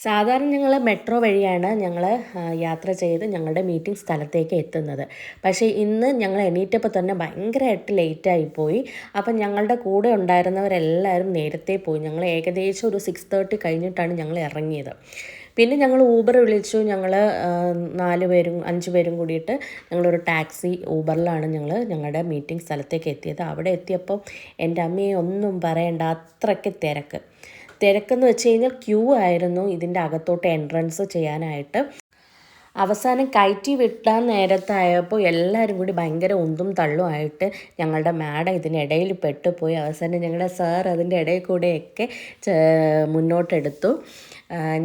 സാധാരണ ഞങ്ങൾ മെട്രോ വഴിയാണ് യാത്ര ചെയ്ത് ഞങ്ങളുടെ മീറ്റിംഗ് സ്ഥലത്തേക്ക് എത്തുന്നത്. പക്ഷേ ഇന്ന് ഞങ്ങൾ എണീറ്റപ്പോൾ തന്നെ ഭയങ്കരമായിട്ട് ലേറ്റായിപ്പോയി. അപ്പം ഞങ്ങളുടെ കൂടെ ഉണ്ടായിരുന്നവരെല്ലാവരും നേരത്തെ പോയി. ഞങ്ങൾ ഏകദേശം ഒരു 6:30 കഴിഞ്ഞിട്ടാണ് ഞങ്ങൾ ഇറങ്ങിയത്. പിന്നെ ഞങ്ങൾ ഊബർ വിളിച്ചു. ഞങ്ങൾ 4 പേരും 5 പേരും കൂടിയിട്ട് ഞങ്ങളൊരു ടാക്സി ഊബറിലാണ് ഞങ്ങളുടെ മീറ്റിംഗ് സ്ഥലത്തേക്ക് എത്തിയത്. അവിടെ എത്തിയപ്പോൾ എൻ്റെ അമ്മയെ ഒന്നും പറയണ്ട, അത്രയ്ക്ക് തിരക്കെന്ന് വെച്ച് കഴിഞ്ഞാൽ ക്യൂ ആയിരുന്നു ഇതിൻ്റെ അകത്തോട്ട് എൻട്രൻസ് ചെയ്യാനായിട്ട്. അവസാനം കയറ്റി വിട്ടാൻ നേരത്തായപ്പോൾ എല്ലാവരും കൂടി ഭയങ്കര ഉന്തും തള്ളുമായിട്ട് ഞങ്ങളുടെ മാഡം ഇതിനിടയിൽ പെട്ടുപോയി. അവസാനം ഞങ്ങളുടെ സാർ അതിൻ്റെ ഇടയിൽ കൂടെയൊക്കെ മുന്നോട്ടെടുത്തു.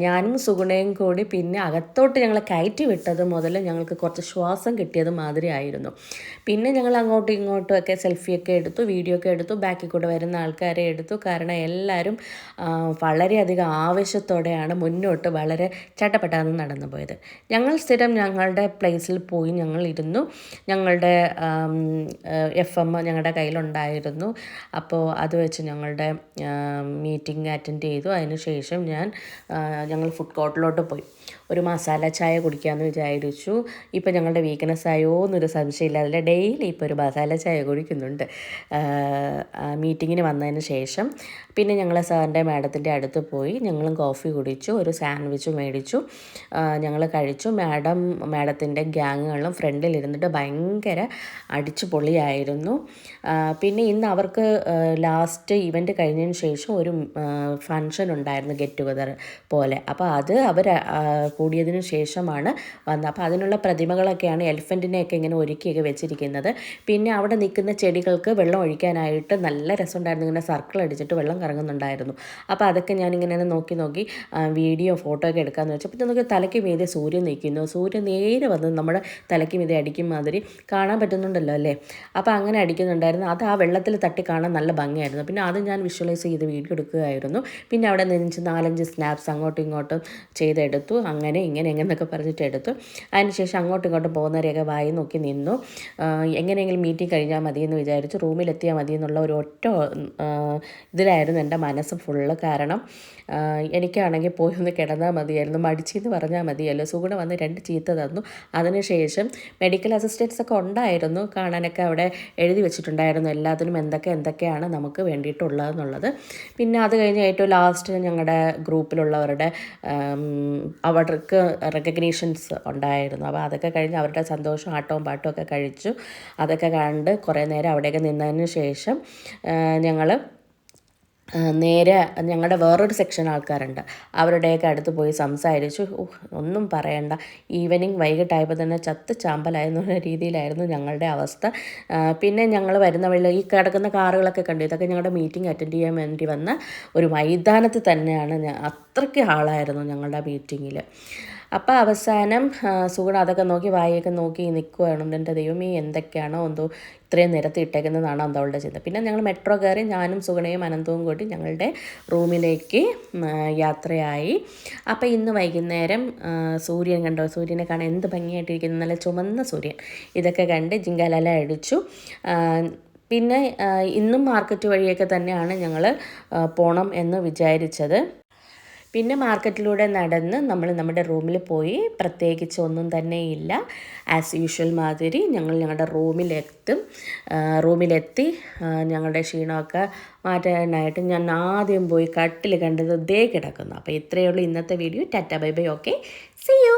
ഞാനും സുഗുണയും കൂടി പിന്നെ അകത്തോട്ട് ഞങ്ങളെ കയറ്റി വിട്ടത് മുതൽ ഞങ്ങൾക്ക് കുറച്ച് ശ്വാസം കിട്ടിയത് മാതിരി ആയിരുന്നു. പിന്നെ ഞങ്ങൾ അങ്ങോട്ടും ഇങ്ങോട്ടും ഒക്കെ സെൽഫിയൊക്കെ എടുത്തു, വീഡിയോ ഒക്കെ എടുത്തു, ബാക്കിൽ കൂടെ വരുന്ന ആൾക്കാരെ എടുത്തു. കാരണം എല്ലാവരും വളരെയധികം ആവേശത്തോടെയാണ് മുന്നോട്ട് വളരെ ചട്ടപ്പെട്ടാന്ന് നടന്നു പോയത്. ഞങ്ങൾ സ്ഥിരം ഞങ്ങളുടെ പ്ലേസിൽ പോയി ഞങ്ങൾ ഇരുന്നു. ഞങ്ങളുടെ FM ഞങ്ങളുടെ കയ്യിലുണ്ടായിരുന്നു. അപ്പോൾ അത് വെച്ച് ഞങ്ങളുടെ മീറ്റിംഗ് അറ്റൻഡ് ചെയ്തു. അതിന് ശേഷം ഞങ്ങൾ ഫുഡ് കോർട്ടിലോട്ട് പോയി. ഒരു മസാല ചായ കുടിക്കാമെന്ന് വിചാരിച്ചു. ഇപ്പം ഞങ്ങളുടെ വീക്ക്നെസ് ആയോ എന്നൊരു സംശയമില്ല. അതിൽ ഡെയിലി ഇപ്പോൾ ഒരു മസാല ചായ കുടിക്കുന്നുണ്ട് മീറ്റിങ്ങിന് വന്നതിന് ശേഷം. പിന്നെ ഞങ്ങൾ സാറിൻ്റെ മാഡത്തിൻ്റെ അടുത്ത് പോയി. ഞങ്ങളും കോഫി കുടിച്ചു, ഒരു സാൻഡ്വിച്ച് മേടിച്ചു, ഞങ്ങൾ കഴിച്ചു. മാഡത്തിൻ്റെ ഗ്യാങ്ങുകളും ഫ്രണ്ടിലിരുന്നിട്ട് ഭയങ്കര അടിച്ചു പൊളിയായിരുന്നു. പിന്നെ ഇന്ന് അവർക്ക് ലാസ്റ്റ് ഇവൻ്റ് കഴിഞ്ഞതിന് ശേഷം ഒരു ഫങ്ഷൻ ഉണ്ടായിരുന്നു, ഗെറ്റ് ടുഗദർ പോലെ. അപ്പോൾ അത് അവർ കൂടിയതിന് ശേഷമാണ് വന്നത്. അപ്പോൾ അതിനുള്ള പ്രതിമകളൊക്കെയാണ് എലിഫൻറ്റിനെയൊക്കെ ഇങ്ങനെ ഒരുക്കിയൊക്കെ വെച്ചിരിക്കുന്നത്. പിന്നെ അവിടെ നിൽക്കുന്ന ചെടികൾക്ക് വെള്ളം ഒഴിക്കാനായിട്ട് നല്ല രസമുണ്ടായിരുന്നു. ഇങ്ങനെ സർക്കിൾ അടിച്ചിട്ട് വെള്ളം കറങ്ങുന്നുണ്ടായിരുന്നു. അപ്പോൾ അതൊക്കെ ഞാനിങ്ങനെ നോക്കി വീഡിയോ ഫോട്ടോ ഒക്കെ എടുക്കാമെന്ന് വെച്ചു. അപ്പോൾ നമുക്ക് തലയ്ക്ക് മീതെ സൂര്യൻ നിൽക്കുന്നു. സൂര്യൻ നേരെ വന്ന് നമ്മുടെ തലയ്ക്ക് മീതെ അടിക്കും മാതിരി കാണാൻ പറ്റുന്നുണ്ടല്ലോ അല്ലേ. അപ്പോൾ അങ്ങനെ അടിക്കുന്നുണ്ടായിരുന്നു. അത് ആ വെള്ളത്തിൽ തട്ടി കാണാൻ നല്ല ഭംഗിയായിരുന്നു. പിന്നെ അത് ഞാൻ വിഷ്വലൈസ് ചെയ്ത് വീഡിയോ എടുക്കുകയായിരുന്നു. പിന്നെ അവിടെ നിന്ന് 4-5 സ്നാപ്സ് അങ്ങോട്ടും ഇങ്ങോട്ടും ചെയ്തെടുത്തു. അങ്ങനെ എന്നൊക്കെ പറഞ്ഞിട്ട് എടുത്തു. അതിനുശേഷം അങ്ങോട്ടും ഇങ്ങോട്ടും പോകുന്നവരെയൊക്കെ വായി നോക്കി നിന്നു. എങ്ങനെയെങ്കിലും മീറ്റിംഗ് കഴിഞ്ഞാൽ മതിയെന്ന് വിചാരിച്ചു. റൂമിലെത്തിയാൽ മതി എന്നുള്ള ഒരു ഒറ്റ ഇതിലായിരുന്നു എൻ്റെ മനസ്സ് ഫുള്ള്. കാരണം എനിക്കാണെങ്കിൽ പോയി ഒന്ന് കിടന്നാൽ മതിയായിരുന്നു, മടിച്ചെന്ന് പറഞ്ഞാൽ മതിയല്ലോ. സുഗുണ വന്ന് 2 ചീത്ത തന്നു. അതിനുശേഷം മെഡിക്കൽ അസിസ്റ്റൻസ് ഒക്കെ ഉണ്ടായിരുന്നു, കാണാനൊക്കെ അവിടെ എഴുതി വെച്ചിട്ടുണ്ടായിരുന്നു എല്ലാത്തിനും എന്തൊക്കെയാണ് നമുക്ക് വേണ്ടിയിട്ടുള്ളതെന്നുള്ളത്. പിന്നെ അത് കഴിഞ്ഞ് ഏറ്റവും ലാസ്റ്റ് ഞങ്ങളുടെ ഗ്രൂപ്പിലുള്ളവരുടെ അവർക്ക് റെക്കഗ്നീഷൻസ് ഉണ്ടായിരുന്നു. അപ്പോൾ അതൊക്കെ കഴിഞ്ഞ് അവരുടെ സന്തോഷം ആട്ടവും പാട്ടും ഒക്കെ കഴിച്ചു. അതൊക്കെ കണ്ട് കുറേ നേരം അവിടെയൊക്കെ നിന്നതിന് ശേഷം ഞങ്ങൾ നേരെ ഞങ്ങളുടെ വേറൊരു സെക്ഷൻ ആൾക്കാരുണ്ട്, അവരുടെയൊക്കെ അടുത്ത് പോയി സംസാരിച്ചു. ഒന്നും പറയണ്ട, ഈവനിങ് വൈകിട്ടായപ്പോൾ തന്നെ ചത്ത് ചാമ്പലായെന്നുള്ള രീതിയിലായിരുന്നു ഞങ്ങളുടെ അവസ്ഥ. പിന്നെ ഞങ്ങൾ വരുന്ന വഴി ഈ കിടക്കുന്ന കാറുകളൊക്കെ കണ്ടു. ഇതൊക്കെ ഞങ്ങളുടെ മീറ്റിംഗ് അറ്റൻഡ് ചെയ്യാൻ വേണ്ടി വന്ന ഒരു മൈതാനത്ത് തന്നെയാണ്. അത്രയ്ക്ക് ആളായിരുന്നു ഞങ്ങളുടെ മീറ്റിങ്ങിൽ. അപ്പോൾ അവസാനം സുഗുണ അതൊക്കെ നോക്കി വായൊക്കെ നോക്കി നിൽക്കുകയാണ്. എൻ്റെ ദൈവമേ, എന്തൊക്കെയാണോ എന്തോ ഇത്രയും നിരത്തി ഇട്ടേക്കുന്നതാണ് എന്തോ അവളുടെ ചിന്ത. പിന്നെ ഞങ്ങൾ മെട്രോ കയറി ഞാനും സുഗുണയും അനന്തവും കൂടി ഞങ്ങളുടെ റൂമിലേക്ക് യാത്രയായി. അപ്പോൾ ഇന്ന് വൈകുന്നേരം സൂര്യൻ കണ്ടോ, സൂര്യനെ കാണാൻ എന്ത് ഭംഗിയായിട്ടിരിക്കുന്നു, നല്ല ചുമന്ന സൂര്യൻ. ഇതൊക്കെ കണ്ട് ജിങ്കാലല അടിച്ചു. പിന്നെ ഇന്നും മാർക്കറ്റ് വഴിയൊക്കെ തന്നെയാണ് ഞങ്ങൾ പോകണം എന്ന് വിചാരിച്ചത്. പിന്നെ മാർക്കറ്റിലൂടെ നടന്ന് നമ്മൾ നമ്മുടെ റൂമിൽ പോയി. പ്രത്യേകിച്ച് ഒന്നും തന്നെ ഇല്ല, ആസ് യൂഷ്വൽ മാതിരി ഞങ്ങളുടെ റൂമിലെത്തി ഞങ്ങളുടെ ക്ഷീണമൊക്കെ മാറ്റാനായിട്ട് ഞാൻ ആദ്യം പോയി കട്ടിൽ കണ്ടത് ദേ കിടക്കുന്നു. അപ്പോൾ ഇത്രയേ ഉള്ളൂ ഇന്നത്തെ video. Tata bye bye. Okay, see U.